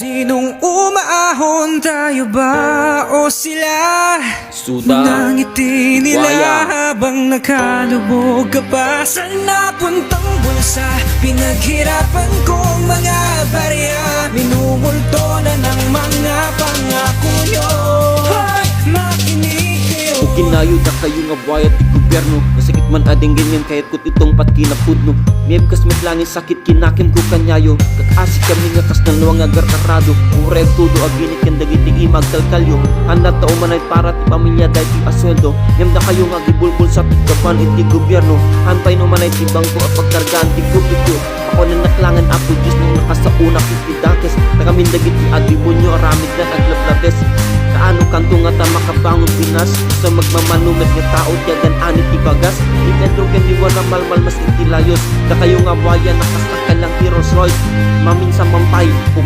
Sinong umaahon, tayo ba o sila? Suda, Mga ngiti nila Waya. habang nakalubog ka pa sa napuntang bulsa. Pinaghirapan kong mga barya, minumulto na ng mga pangako nyo. Hoy, makinig kayo. o kinayo na kayo nga buhay at gobyerno. Nasakit man ading ganyan kahit kut itong pat kinapudno. Miyab kas metlangin sakit kinakim ko kanyayo. Kakasik kami nga kas ng luwang agar-karado. Ureg tudo aginit kan dagiti magkalkalyo. Handa tao manay para ti pamilya dahil ti asweldo. Ngam na kayo nga gibulbul sa pikapan iti gobyerno. Hantay no manay ti bangko at pagkargaan ti kupito. Ako na naklangan apo Diyos nung nakasauna kipidakes. Nakamin dagiti adibunyo aramid na aglaplates. Kaano kanto nga ta makabangon Pinas sa magmamanumet nga tao tiyagan anit ti bagas. Di Pedro ken di wala malmal mas itilayos. Da kayo nga buhaya nakasakal lang ti Rolls Royce. Maminsan mampay o